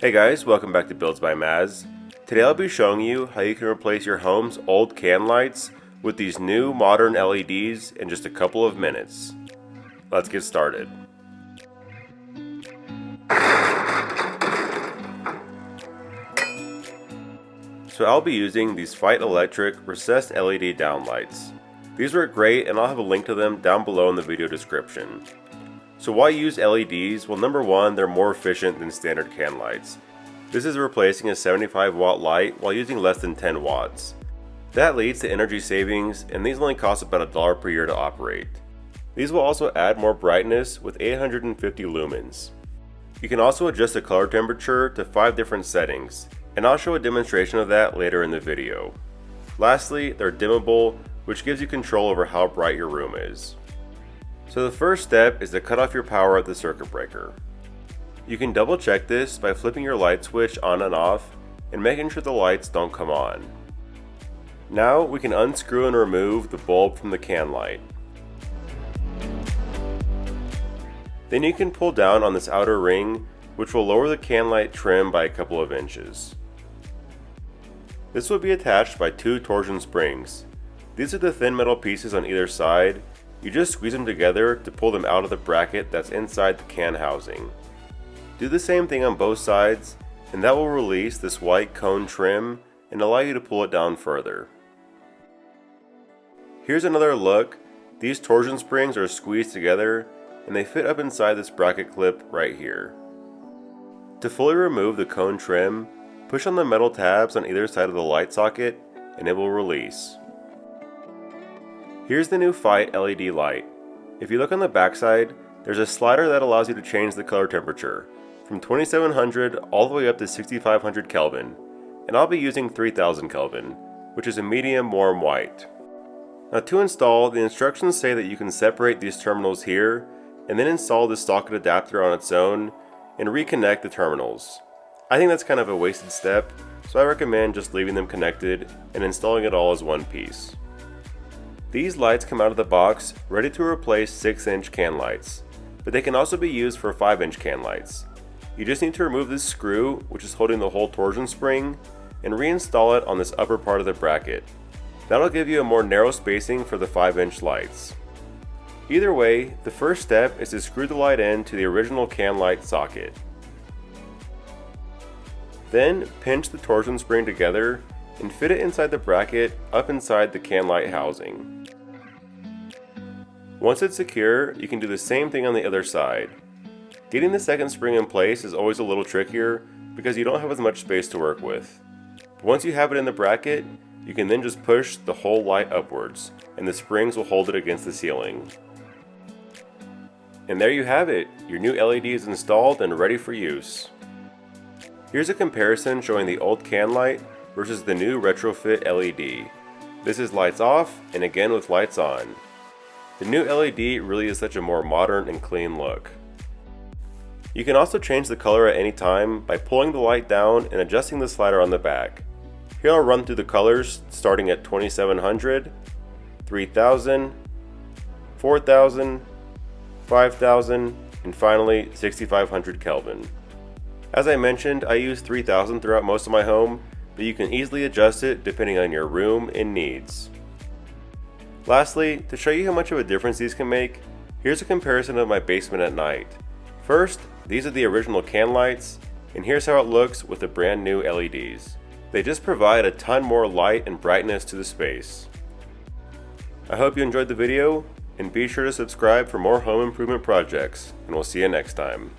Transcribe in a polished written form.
Hey guys, welcome back to Builds by Maz. Today I'll be showing you how you can replace your home's old can lights with these new modern LEDs in just a couple of minutes. Let's get started. So I'll be using these FEIT electric recessed LED downlights. These work great and I'll have a link to them down below in the video description. So why use LEDs? Well, number one, they're more efficient than standard can lights. This is replacing a 75 watt light while using less than 10 watts. That leads to energy savings, and these only cost about $1 per year to operate. These will also add more brightness with 850 lumens. You can also adjust the color temperature to 5 different settings, and I'll show a demonstration of that later in the video. Lastly, they're dimmable, which gives you control over how bright your room is. So the first step is to cut off your power at the circuit breaker. You can double check this by flipping your light switch on and off and making sure the lights don't come on. Now we can unscrew and remove the bulb from the can light. Then you can pull down on this outer ring, which will lower the can light trim by a couple of inches. This will be attached by 2 torsion springs. These are the thin metal pieces on either side. You just squeeze them together to pull them out of the bracket that's inside the can housing. Do the same thing on both sides, and that will release this white cone trim and allow you to pull it down further. Here's another look. These torsion springs are squeezed together and they fit up inside this bracket clip right here. To fully remove the cone trim, push on the metal tabs on either side of the light socket and it will release. Here's the new FEIT LED light. If you look on the backside, there's a slider that allows you to change the color temperature from 2700 all the way up to 6500 Kelvin, and I'll be using 3000 Kelvin, which is a medium warm white. Now to install, the instructions say that you can separate these terminals here and then install the socket adapter on its own and reconnect the terminals. I think that's kind of a wasted step, so I recommend just leaving them connected and installing it all as one piece. These lights come out of the box ready to replace 6-inch can lights, but they can also be used for 5-inch can lights. You just need to remove this screw, which is holding the whole torsion spring, and reinstall it on this upper part of the bracket. That'll give you a more narrow spacing for the 5-inch lights. Either way, the first step is to screw the light in to the original can light socket. Then pinch the torsion spring together and fit it inside the bracket up inside the can light housing. Once it's secure, you can do the same thing on the other side. Getting the second spring in place is always a little trickier because you don't have as much space to work with. But once you have it in the bracket, you can then just push the whole light upwards and the springs will hold it against the ceiling. And there you have it, your new LED is installed and ready for use. Here's a comparison showing the old can light versus the new Retrofit LED. This is lights off and again with lights on. The new LED really is such a more modern and clean look. You can also change the color at any time by pulling the light down and adjusting the slider on the back. Here I'll run through the colors starting at 2700, 3000, 4000, 5000, and finally 6500 Kelvin. As I mentioned, I use 3000 throughout most of my home, but you can easily adjust it depending on your room and needs. Lastly, to show you how much of a difference these can make, here's a comparison of my basement at night. First, these are the original can lights, and here's how it looks with the brand new LEDs. They just provide a ton more light and brightness to the space. I hope you enjoyed the video, and be sure to subscribe for more home improvement projects, and we'll see you next time.